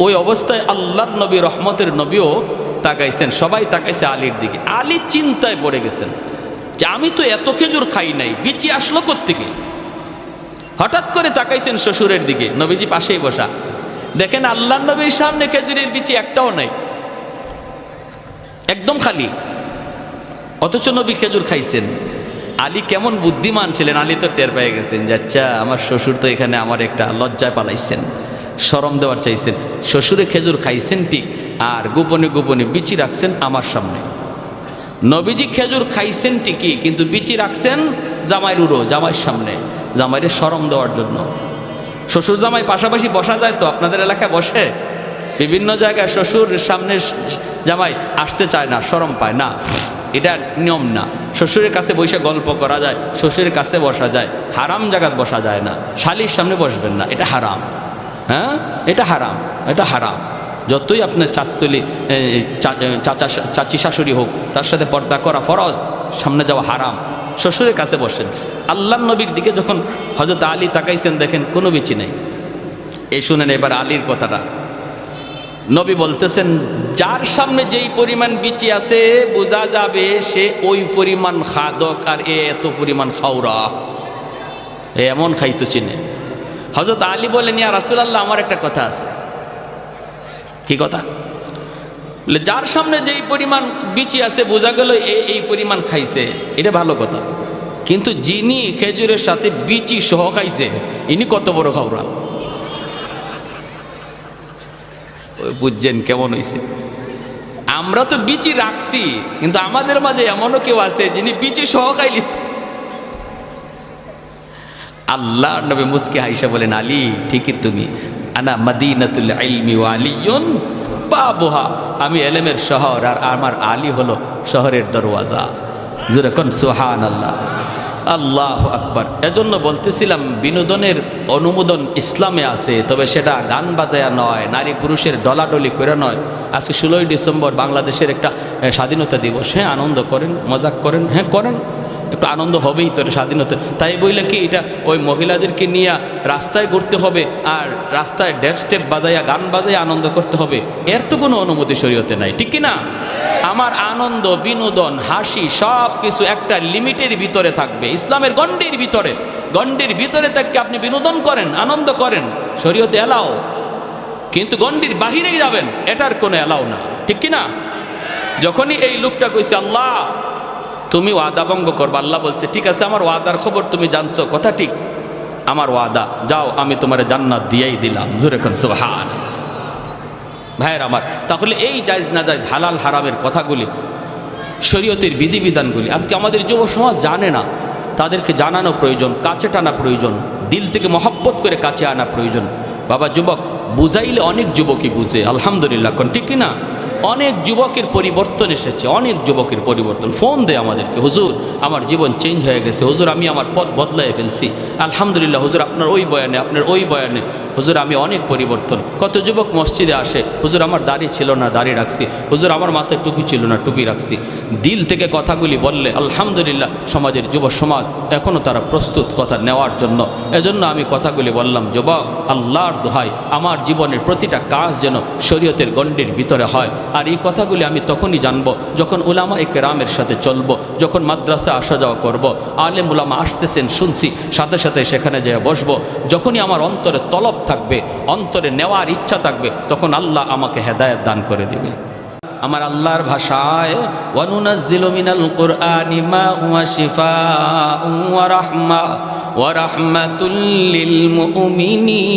ওই অবস্থায় আল্লাহর নবী, রহমতের নবীও তাকাইছেন, সবাই তাকাইছে আলীর দিকে। আলী চিন্তায় পড়ে গেছেন যে আমি তো এত খেজুর খাই নাই, বিচি আসলো কোত্থেকে? হঠাৎ করে তাকাইছেন শ্বশুরের দিকে, নবীজি পাশেই বসা। দেখেন আল্লাহর নবীর সামনে খেজুরের বিচি একটাও নাই, একদম খালি, অথচ নবী খেজুর খাইছেন। আলী কেমন বুদ্ধিমান ছিলেন, আলী তো টের পেয়ে গেছেন যে আচ্ছা, আমার শ্বশুর তো এখানে আমার একটা লজ্জায় পালাইছেন, শরম দেওয়ার চাইছেন। শ্বশুরে খেজুর খাইছেন ঠিক, আর গোপনে গোপনে বিচি রাখছেন আমার সামনে। নবীজি খেজুর খাইছেন ঠিকই, কিন্তু বিচি রাখছেন জামাইয়ের উড়ো, জামাইয়ের সামনে, জামাইয়ের শরম দেওয়ার জন্য। শ্বশুর জামাই পাশাপাশি বসা যায় তো? আপনাদের এলাকায় বসে? বিভিন্ন জায়গায় শ্বশুর সামনে জামাই আসতে চায় না, শরম পায় না, এটা নিয়ম না। শ্বশুরের কাছে বসে গল্প করা যায়, শ্বশুরের কাছে বসা যায়, হারাম জায়গায় বসা যায় না। শালির সামনে বসবেন না, এটা হারাম। হ্যাঁ, এটা হারাম, এটা হারাম। যতই আপনার চাচতলি চাচি শাশুড়ি হোক, তার সাথে পর্দা করা ফরজ, সামনে যাওয়া হারাম। শ্বশুরের কাছে বসেন। আল্লাহর নবীর দিকে যখন হযরত আলী তাকাইছেন, দেখেন কোনো বিচি নেই। এই শুনেন এবার আলীর কথাটা। নবী বলতেছেন, যার সামনে যেই পরিমাণ বিচি আছে বোঝা যাবে সে ওই পরিমাণ খাদক, আর এত পরিমাণ খাওরা, এমন খাইতো চিনে। হযরত আলী বলেন, ইয়া রাসূলুল্লাহ, আমার একটা কথা আছে। কি কথা? বলে, যার সামনে যেই পরিমাণ বিচি আছে বোঝা গেল এই পরিমাণ খাইছে, এটা ভালো কথা, কিন্তু যিনি খেজুরের সাথে বিচি সহ খাইছে ইনি কত বড় খাওরা। বুঝছেন কেমন হয়েছে? আমরা তো বিচি রাখছি, কিন্তু আমাদের মাঝে এমনও কেউ আছে যিনি বিচি সহ খাইলিছে। আল্লাহর নবী মুস্কি হাইসা বলেন, আলী, ঠিকই তুমি, আনা মদিনাতুল ইলমি ওয়া আলিয়ুন বাবুহা, আমি এলেমের শহর, আর আমার আলী হলো শহরের দরওয়াজা। জোরে কোন সুবহানাল্লাহ, আল্লাহু আকবার। এজন্য বলতেছিলাম, বিনোদনের অনুমোদন ইসলামে আছে, তবে সেটা গান বাজায়া নয়, নারী পুরুষের ডলাডলি করে নয়। আজকে 16ই ডিসেম্বর বাংলাদেশের একটা স্বাধীনতা দিবস, হ্যাঁ, আনন্দ করেন, মজাক করেন, হ্যাঁ করেন, একটু আনন্দ হবেই তো, স্বাধীনতা। তাই বইলে কি এটা ওই মহিলাদেরকে নিয়ে রাস্তায় ঘুরতে হবে আর রাস্তায় ডেস্ক স্টেপ বাজাইয়া গান বাজাইয়া আনন্দ করতে হবে? এর তো কোনো অনুমতি শরীয়তে নাই, ঠিক কি না? আমার আনন্দ, বিনোদন, হাসি সব কিছু একটা লিমিটের ভিতরে থাকবে, ইসলামের গণ্ডির ভিতরে। গণ্ডির ভিতরে থেকে আপনি বিনোদন করেন, আনন্দ করেন, শরীয়তে এলাও। কিন্তু গণ্ডির বাহিরে যাবেন এটার কোনো অ্যালাউ না, ঠিক কি না? যখনই এই লোকটা কইছে আল্লাহ তুমি ওয়াদা ভঙ্গ করবা, আল্লাহ বলছে ঠিক আছে আমার ওয়াদার খবর তুমি জানছো, কথা ঠিক, আমার ওয়াদা, যাও আমি তোমার জান্নাত দিয়েই দিলাম। জোরে কোন সুবহান। ভাইয়ের আমার, তাহলে এই জায়েজ না জায়েজ হালাল হারামের কথাগুলি, শরীয়তের বিধিবিধানগুলি আজকে আমাদের যুব সমাজ জানে না, তাদেরকে জানানো প্রয়োজন, কাছে টানা প্রয়োজন, দিল থেকে মহব্বত করে কাছে আনা প্রয়োজন। বাবা যুবক, বুঝাইলে অনেক যুবকই বুঝে, আলহামদুলিল্লাহ, কোন ঠিক কিনা? অনেক যুবকের পরিবর্তন এসেছে, অনেক যুবকের পরিবর্তন। ফোন দেয় আমাদেরকে, হুজুর আমার জীবন চেঞ্জ হয়ে গেছে, হুজুর আমি আমার পথ বদলাই ফেলছি, আলহামদুলিল্লাহ হুজুর আপনার ওই বয়ানে, আপনার ওই বয়ানে হুজুর আমি অনেক পরিবর্তন। কত যুবক মসজিদে আসে, হুজুর আমার দাড়ি ছিল না দাড়ি রাখছি, হুজুর আমার মাথায় টুপি ছিল না টুপি রাখছি। দিল থেকে কথাগুলি বললে আলহামদুলিল্লাহ সমাজের যুব সমাজ এখনও তারা প্রস্তুত কথা নেওয়ার জন্য। এজন্য আমি কথাগুলি বললাম, যুবক আল্লাহর দোহাই আমার জীবনের প্রতিটা কাজ যেন শরীয়তের গণ্ডির ভিতরে হয়। আর এই কথাগুলি আমি তখনই জানবো যখন উলামা কেরামের সাথে চলবো, যখন মাদ্রাসা আসা যাওয়া করব, আলেম উলামা আসতেছেন শুনছি, সাথে সাথে সেখানে যেয়ে বসবো। যখনই আমার অন্তরে তলব থাকবে, অন্তরে নেওয়ার ইচ্ছা থাকবে, তখন আল্লাহ আমাকে হেদায়েত দান করে দিবে। আমার আল্লাহর ভাষায় ওয়ানুনাজ্জিলু মিনাল কুরআনি মা হুয়া শিফাউন ওয়া রাহমা ওয়া রাহমাতুল লিল মুমিনিন।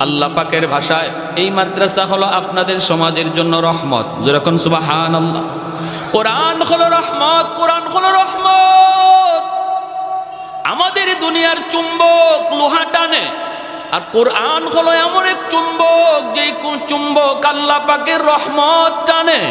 আল্লাহ পাকের ভাষায় এই মাদ্রাসা হলো আপনাদের সমাজের জন্য রহমত। যেরকম সুবহানাল্লাহ। কোরআন হলো রহমত, কোরআন হলো রহমত। আমাদের দুনিয়ার চুম্বক লোহা টানে, আর কোরআন হলো এমন এক চুম্বক যেই চুম্বক আল্লাহ পাকের রহমত টানে।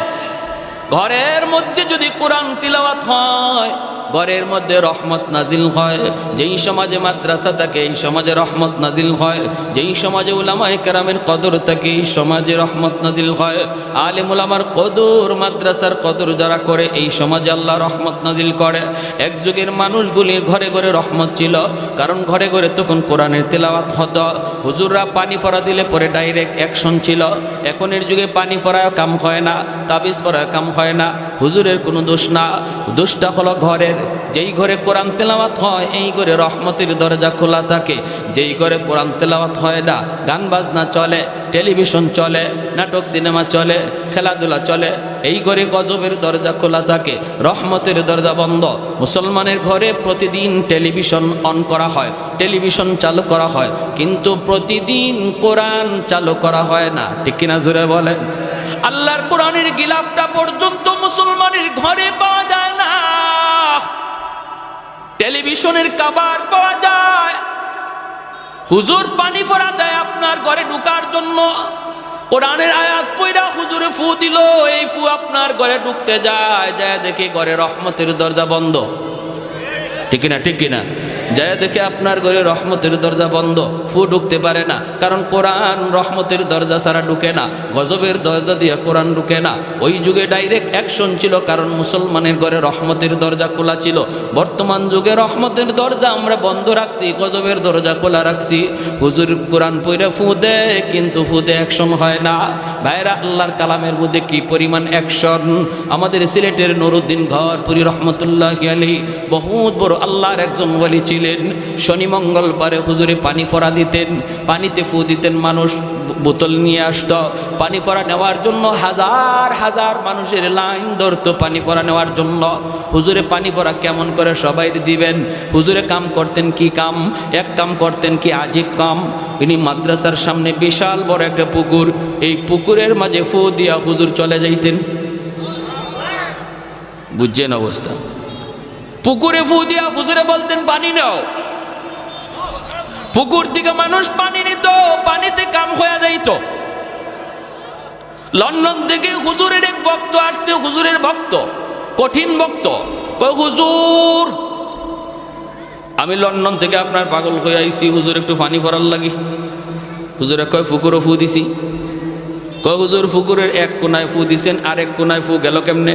ঘরের মধ্যে যদি কোরআন তিলাওয়াত হয়, ঘরের মধ্যে রহমত নাজিল হয়। যেই সমাজে মাদ্রাসা থাকে এই সমাজে রহমত নাজিল হয়। যেই সমাজে উলামায়ে কেরামের কদর থাকে এই সমাজে রহমত নাজিল হয়। আলেম উলামার কদর, মাদ্রাসার কদর যারা করে এই সমাজে আল্লাহ রহমত নাজিল করে। এক যুগের মানুষগুলির ঘরে ঘরে রহমত ছিল, কারণ ঘরে ঘরে তখন কোরআনের তেলাওয়াত হতো। হুজুররা পানি ফোড়া দিলে পরে ডাইরেক্ট অ্যাকশন ছিল। এখনের যুগে পানি ফোড়ায় কাম হয় না, তাবিজ ফোড়ায় কাম হয় না। হুজুরের কোনো দোষ না, দোষটা হলো ঘরের। যেই ঘরে কোরআন তেলাওয়াত হয় এই ঘরে রহমতের দরজা খোলা থাকে। যেই ঘরে কোরআন তেলাওয়াত হয় না, গান বাজনা চলে, টেলিভিশন চলে, নাটক সিনেমা চলে, খেলাধুলা চলে, এই ঘরে গজবের দরজা খোলা থাকে, রহমতের দরজা বন্ধ। মুসলমানের ঘরে প্রতিদিন টেলিভিশন অন করা হয়, টেলিভিশন চালু করা হয়, কিন্তু প্রতিদিন কোরআন চালু করা হয় না, ঠিক কিনা জোরে বলেন? আল্লাহর কোরআনের গিলাফটা পর্যন্ত মুসলমানের ঘরে পাওয়া যায় না। টেলিভিশনের কভার পাওয়া যায়। হুজুর পানি ফোড়া দেয় আপনার ঘরে ঢুকার জন্য, কোরআনের আয়াত পড়া হুজুরে ফু দিল, এই ফু আপনার ঘরে ঢুকতে যায়, যায় দেখে ঘরে রহমতের দরজা বন্ধ, ঠিক কিনা? ঠিক কিনা? যায় দেখে আপনার ঘরে রহমতের দরজা বন্ধ, ফু ঢুকতে পারে না, কারণ কোরআন রহমতের দরজা ছাড়া ঢুকে না, গজবের দরজা দিয়ে কোরআন ঢুকে না। ওই যুগে ডাইরেক্ট অ্যাকশন ছিল, কারণ মুসলমানের ঘরে রহমতের দরজা খোলা ছিল। বর্তমান যুগে রহমতের দরজা আমরা বন্ধ রাখছি, গজবের দরজা খোলা রাখছি। হুজুর কোরআন পড়ে ফু দেয়, কিন্তু ফুতে অ্যাকশন হয় না। ভাইরা, আল্লাহর কালামের মধ্যে কি পরিমাণ অ্যাকশন! আমাদের সিলেটের নুরুদ্দিন ঘরপুরি রহমতুল্লাহি আলাইহি বহুত বড় আল্লাহর একজন ওলি ছিলেন। শনি মঙ্গল পারে হুজুরে পানি ফোড়া দিতেন, পানিতে ফু দিতেন, মানুষ বোতল নিয়ে আসতো পানি ফোড়া নেওয়ার জন্য। হাজার হাজার মানুষের লাইন ধরতো পানি ফোড়া নেওয়ার জন্য। হুজুরে পানি ফোড়া কেমন করে সবাই দিবেন? হুজুরে কাম করতেন কি কাম? এক কাম করতেন কি আজীব কাম। ইনি মাদ্রাসার সামনে বিশাল বড় একটা পুকুর, এই পুকুরের মাঝে ফু দিয়া হুজুর চলে যাইতেন। বুঝছেন অবস্থা? পুকুরে ফু দিয়া হুজুরে বলতেন পানি নাও। পুকুর থেকে মানুষ পানি নিত, পানিতে কাম হয়ে যাইত। লন্ডন থেকে হুজুরের এক ভক্ত আসছে, হুজুরের ভক্ত, কঠিন ভক্ত। কয় হুজুর আমি লন্ডন থেকে আপনার পাগল হয়ে আইছি, হুজুর একটু পানি ভরার লাগি। হুজুরে কয় পুকুরও ফু দিছি। কয় হুজুর পুকুরের এক কোনায় ফু দিছেন, আর এক কোনায় ফু গেল কেমনে?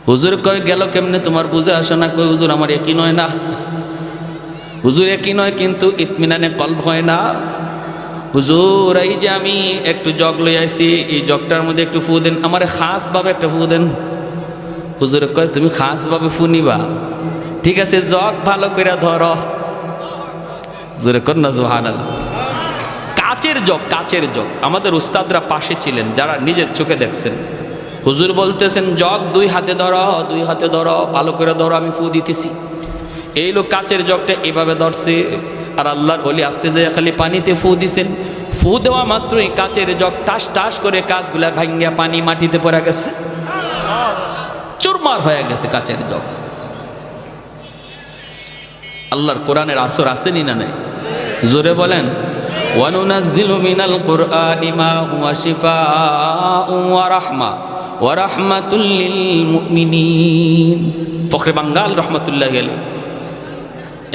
হুজুর কয় গেল কেমনে তোমার বুঝে আসে না? কয় হুজুর আমার একই নয় না। হুজুর একই নয়, কিন্তু ইতমিনানে কলব হয় না। হুজুর এই যে আমি একটু জগ লই আইছি, এই জগটার মধ্যে একটু ফু দেন, আমার খাস ভাবে একটা ফু দেন। হুজুর কয় তুমি খাস ভাবে ফু নিবা? ঠিক আছে, জগ ভালো করে ধরো। জোরে কন্যা সুবহানাল্লাহ। কাচের জগ, কাচের জগ। আমাদের উস্তাদরা পাশে ছিলেন যারা নিজের চোখে দেখছেন। হুজুর বলতেছেন জগ দুই হাতে ধরো, দুই হাতে ধরো, ভালো করে ধরো, আমি ফু দিতেছি। এই লোক কাচের জগটা এভাবে ধরছে, আর আল্লাহর ওলি আস্তে যায় খালি পানিতে ফু দিছেন। ফু দেওয়া মাত্রই কাচের জগ টাস টাস করে কাচগুলা ভাঙ্গিয়া পানি মাটিতে পড়ে গেছে, চুরমার হয়ে গেছে কাচের জগ। আল্লাহর কোরআনের আসর আসেনি না নাই? জোরে বলেন। ওয়ানুনাজ্জিলু মিনাল কুরআনি মা হুয়া শিফাউন ওয়া রাহমা ওয়া রাহমাতুল লিল মুমিনিন। ফখরে বাঙ্গাল রহমাতুল্লাহি আলাইহি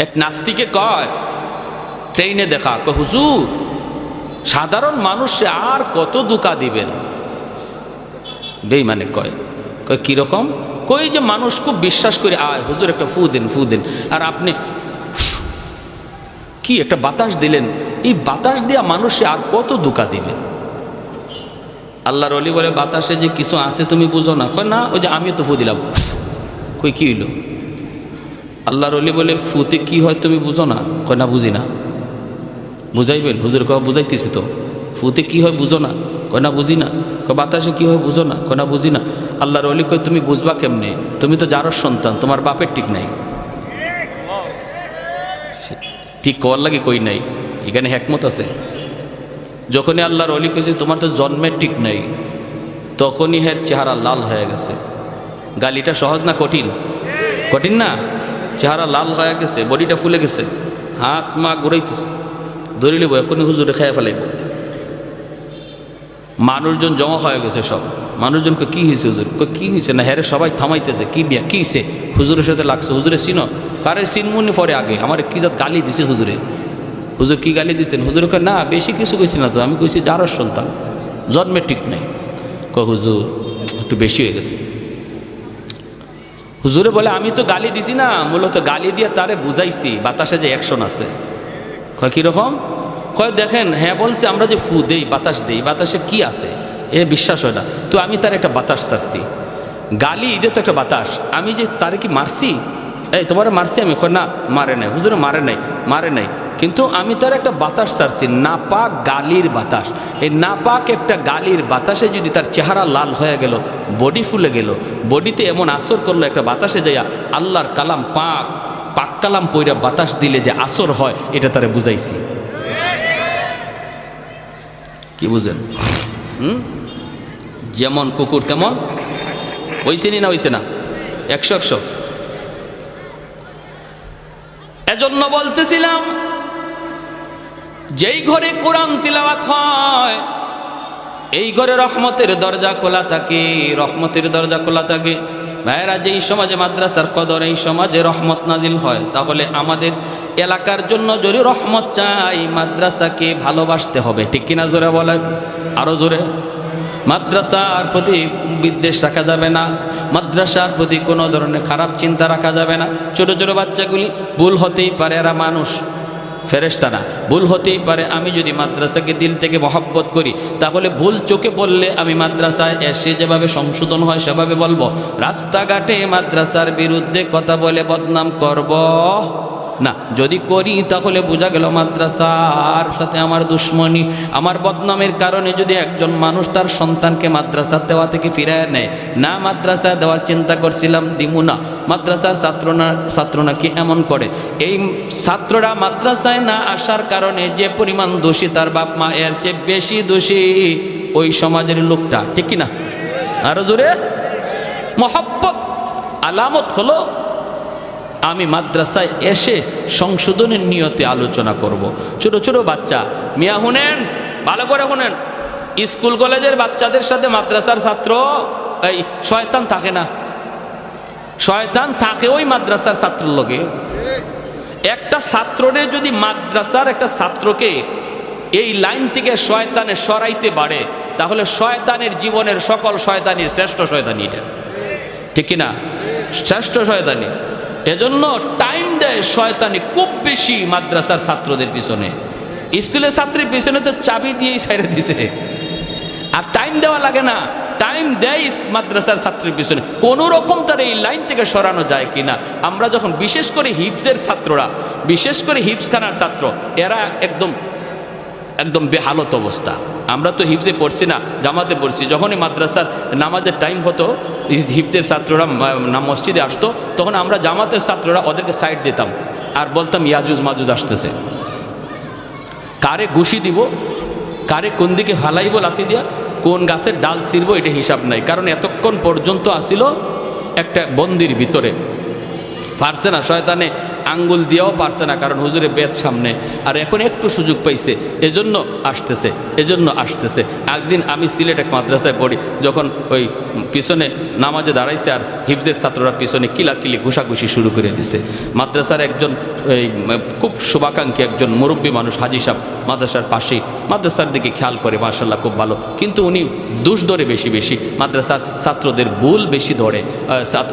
এক নাস্তিকে কয়, ট্রেনে দেখা, কয় হুজুর সাধারণ মানুষে আর কত দুকা দিবেন? বেঈমানে কয়, কয় কিরকম? কই যে মানুষ খুব বিশ্বাস করে আয় হুজুর একটা ফু দেন, ফু দেন, আর আপনি কি একটা বাতাস দিলেন, এই বাতাস দিয়া মানুষে আর কত দুকা দিবেন? আল্লাহর ওলি বলে বাতাসে যে কিছু আছে তুমি বুঝো না? কয় না, ওই যে আমি তো ফু দিলাম। কই কি হইল? আল্লাহর ওলি বলে ফুতে কি হয় তুমি বুঝো না? কয় না, বুঝি না। বুঝাইবেন? হুজুর কয় বুঝাইতেছি তো। ফুতে কি হয় বুঝো না? কয় না, বুঝি না। কয় বাতাসে কি হয় বুঝো না? কয় না, বুঝি না। আল্লাহর ওলি কয় তুমি বুঝবা কেমনে? তুমি তো যারর সন্তান, তোমার বাপের ঠিক নাই। ঠিক কর লাগে কই নাই, এখানে হেকমত আছে। যখনই আল্লাহর ওলি কইছে তোমার তো জন্মের ঠিক নাই, তখনই হের চেহারা লাল হয়ে গেছে। গালিটা সহজ না কঠিন? কঠিন না? চেহারা লাল হয়ে গেছে, বডিটা ফুলে গেছে, হাত মা ঘুরাইতেছে, ধরে লিব এখনই হুজুরে খেয়ে ফেলাইব। মানুষজন জমা হয়ে গেছে সব। মানুষজনকে কি হয়েছে হুজুর? কি হয়েছে না? হ্যারে সবাই থামাইতেছে, কি বিয়া কি হয়েছে? হুজুরের সাথে লাগছে। হুজুরে চিনো? কারে চিনমুনি পরে আগে আমার কি জাত গালি দিছে হুজুরে। হুজুর কি গালি দিচ্ছেন? হুজুর কয় না বেশি কিছু কইছি না তো, আমি কইছি যারর সন্তান, জন্মে ঠিক নাই। হুজুর একটু বেশি হয়ে গেছে। হুজুরে বলে আমি তো গালি দিছি না, মূলত গালি দিয়ে তারে বুঝাইছি বাতাসে যে অ্যাকশন আছে। কয় কীরকম? কয় দেখেন, হ্যাঁ বলছে আমরা যে ফু দেই, বাতাস দেই, বাতাসে কি আছে এ বিশ্বাস হয় না, তো আমি তার একটা বাতাস ছাড়ছি। গালি এটা তো একটা বাতাস, আমি যে তারে কি মারছি? এই তোমার মারছি আমি? কয় না, মারে নাই। হুজুরে মারে নাই, মারে নাই, কিন্তু আমি তার একটা বাতাস ছাড়ছি, নাপাক গালির বাতাস। এই নাপাক একটা গালির বাতাসে যদি তার চেহারা লাল হয়ে গেল, বডি ফুলে গেল, বডিতে এমন আসর করলো একটা বাতাসে যাইয়া আল্লাহর কালাম পাক পাক কালাম পইরা বাতাস দিলে যে আসর হয়, এটা তারে বুঝাইছি। কি বুঝেন? যেমন কুকুর তেমন হইছে না? হইছে না? 100-100। এজন্য বলতেছিলাম, যেই ঘরে কোরআন তিলাওয়াত হয় এই ঘরে রহমতের দরজা খোলা থাকে, রহমতের দরজা খোলা থাকে। ভাইয়েরা, যেই সমাজে মাদ্রাসার কদর, এই সমাজে রহমত নাজিল হয়, তাহলে আমাদের এলাকার জন্য যদি রহমত চাই, মাদ্রাসাকে ভালোবাসতে হবে। ঠিক কিনা? জোরে বলেন, আরো জোরে। মাদ্রাসার প্রতি বিদ্বেষ রাখা যাবে না, মাদ্রাসার প্রতি কোনো ধরনের খারাপ চিন্তা রাখা যাবে না। ছোট ছোট বাচ্চাগুলি ভুল হতেই পারে, এরা মানুষ, ফেরেশতা না, ভুল হতেই পারে। আমি যদি মাদ্রাসাকে দিল থেকে মহব্বত করি, তাহলে ভুল চোখে বললে আমি মাদ্রাসায় এসে যেভাবে সংশোধন হয় সেভাবে বলবো। রাস্তাঘাটে মাদ্রাসার বিরুদ্ধে কথা বলে বদনাম করব না। যদি করি তাহলে বোঝা গেল মাদ্রাসার সাথে আমার দুশ্মনী। আমার বদনামের কারণে যদি একজন মানুষ তার সন্তানকে মাদ্রাসা দেওয়া থেকে ফিরায় নেয়, না মাদ্রাসা দেওয়ার চিন্তা করছিলাম, দিমু না, মাদ্রাসার ছাত্র নাকি এমন করে, এই ছাত্ররা মাদ্রাসায় না আসার কারণে যে পরিমাণ দোষী তার বাপ মা, এর চেয়ে বেশি দোষী ওই সমাজের লোকটা। ঠিক কিনা? আরো জোরে। মহব্বত আলামত হলো আমি মাদ্রাসায় এসে সংশোধনের নিয়তে আলোচনা করব। ছোট ছোট বাচ্চা, মিয়া শুনেন, ভালো করে শুনেন, স্কুল কলেজের বাচ্চাদের সাথে মাদ্রাসার ছাত্র এই শয়তান থাকে না? শয়তান থাকে ওই মাদ্রাসার ছাত্রের লগে। একটা ছাত্ররে যদি মাদ্রাসার একটা ছাত্রকে এই লাইন থেকে শয়তানে সরাইতে পারে, তাহলে শয়তানের জীবনের সকল শয়তানির শ্রেষ্ঠ শয়তানি এটা। ঠিক কিনা? শ্রেষ্ঠ শয়তানি। এজন্য টাইম দেয় শয়তানি খুব বেশি মাদ্রাসার ছাত্রদের পিছনে। স্কুলের ছাত্রের পিছনে তো চাবি দিয়েই ছেড়ে দিছে, আর টাইম দেওয়া লাগে না। টাইম দেয় মাদ্রাসার ছাত্রের পিছনে, কোনো রকম তার এই লাইন থেকে সরানো যায় কিনা। আমরা যখন বিশেষ করে হিফজের ছাত্ররা, বিশেষ করে হিফজখানার ছাত্র, এরা একদম একদম বেহালত অবস্থা। আমরা তো হিফজে পড়ছি না, জামাতে পড়ছি। যখনই মাদ্রাসার নামাজের টাইম হতো, হিফজের ছাত্ররা মসজিদে আসতো, তখন আমরা জামাতের ছাত্ররা ওদেরকে সাইড দিতাম আর বলতাম ইয়াজুজ মাজুজ আসতেছে। কারে ঘুষি দিব, কারে কোন দিকে ফালাইব লাথি দিয়া, কোন গাছের ডাল ছিঁড়বো, এটা হিসাব নাই। কারণ এতক্ষণ পর্যন্ত আসিল একটা বন্দির ভিতরে, পারছে না, শয়তানে আঙ্গুল দিয়েও পারছে না, কারণ হুজুরে বেদ সামনে। আর এখন একটু সুযোগ পাইছে, এজন্য আসতেছে, এজন্য আসতেছে। একদিন আমি সিলেট এক মাদ্রাসায় পড়ি, যখন ওই পিছনে নামাজে দাঁড়াইছে আর হিফজের ছাত্ররা পিছনে কিলাকিলি ঘুষাঘুষি শুরু করে দিছে। মাদ্রাসার একজন এই খুব শুভাকাঙ্ক্ষী একজন মুরব্বী মানুষ, হাজি সাহেব, মাদ্রাসার পাশেই, মাদ্রাসার দিকে খেয়াল করে, মাশাআল্লাহ খুব ভালো, কিন্তু উনি দোষ ধরে বেশি বেশি, মাদ্রাসার ছাত্রদের ভুল বেশি ধরে,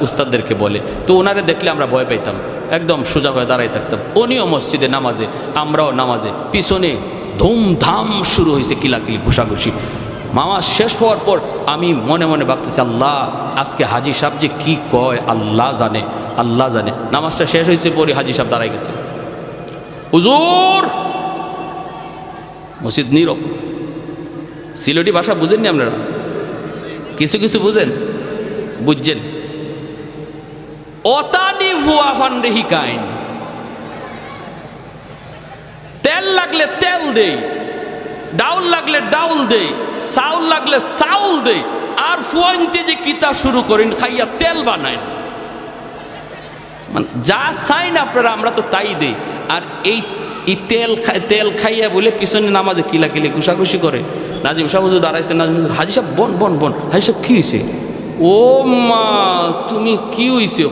উস্তাদদেরকে বলে। তো ওনারে দেখলে আমরা ভয় পাইতাম, একদম সোজা হয়ে দাঁড়াই থাকতাম। উনিও মসজিদে নামাজে, আমরাও নামাজে, পিছনে ধুমধাম শুরু হয়েছে কিলাকিলি ঘুষাঘুষি। নামাজ শেষ হওয়ার পর আমি মনে মনে ভাবতেছি, আল্লাহ আজকে হাজি সাহেব যে কি কয় আল্লাহ জানে, আল্লাহ জানে। নামাজটা শেষ হয়েছে পরে হাজি সাহেব দাঁড়াই গেছে, হুজুর। মসজিদ নীরব। সিলেটি ভাষা বুঝেননি আপনারা? কিছু কিছু বুঝেন, বুঝছেন? ওতানি ভুয়া ফান্ডেহি কাইন, তেল লাগলে তেল দেই, ডাউল লাগলে ডাউল দেই, চাউল লাগলে চাউল দেই, আর ফুয়াইনতে যে কিতা শুরু করেন, খাইয়া তেল বানায়। মানে যা চাই না আপনারা, আমরা তো তাই দেই। আর এই তেল খাইয়া বলে পিছনে নামাজে কিলাকিলি ঘুষাঘুষি করে। নাজিম সাহেব হুজুর দাঁড়াইছে, নাজিম হাজি সাহেব বন বন বন, হাজি সাহেব কি হয়েছে? ও মা, তুমি কি হয়েছে?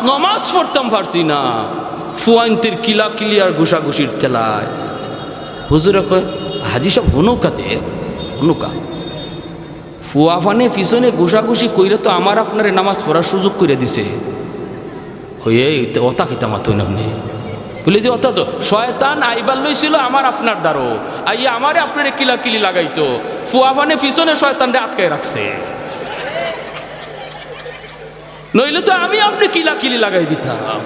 নামাজ পড়তাম পারছি না, ফুয়াইনতের কিলাকিলি আর ঘুষাঘুষির তেলায়। হুজুরে কয়, হাজি সাহেব হনুকাতে, হনুকা ফুয়া ফানে পিছনে ঘুষাঘুষি কইরে তো আমার আপনার নামাজ পড়ার সুযোগ করে দিছে। হয়ে অতা কিতামা তো আপনি বলি যে অত তো শয়তান আইবার লইছিল আমার আপনার দ্বারো, আইয়া আমারে আপনারে কিলাকিলি লাগাইতো, ফুয়া ফানে পিছনে শয়তানরে আটকায় রাখছে, নইলে তো আমি আপনি কিলাকিলি লাগাই দিতাম।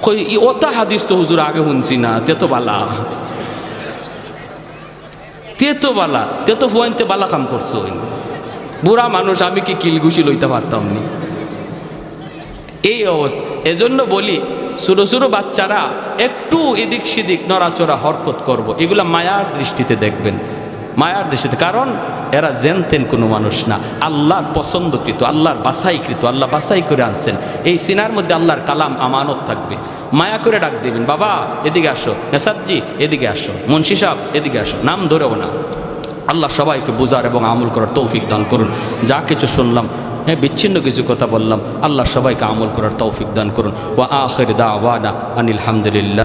কই ওতা হাদিস তো হুজুর আগে শুনছি না, তে তো বালা, তে তো বালা, তে তো ফুয়াইনতে বালা কাম করছো। বুড়া মানুষ, আমি কি কিলঘুষি লইতে পারতাম না। এই অবস্থা। এজন্য বলি ছোটো ছোটো বাচ্চারা একটু এদিক সেদিক নড়াচড়া হরকত করব, এগুলা মায়ার দৃষ্টিতে দেখবেন, মায়ার দৃষ্টিতে। কারণ এরা জেনতেন কোনো মানুষ না, আল্লাহর পছন্দকৃত, আল্লাহর বাছাইকৃত, আল্লাহ বাছাই করে আনছেন। এই সিনার মধ্যে আল্লাহর কালাম আমানত থাকবে। মায়া করে ডাক দেবেন, বাবা এদিকে আসো, নেসাবজি এদিকে আসো, মুন্সি সাহেব এদিকে আসো, নাম ধরেও না। আল্লাহ সবাইকে বোঝার এবং আমল করার তৌফিক দান করুন। যা কিছু শুনলাম, হ্যাঁ বিচ্ছিন্ন কিছু কথা বললাম, আল্লাহ সবাইকে আমল করার তৌফিক দান করুন। ওয়া আখির দাওয়ানা আনিল হামদুলিল্লাহ।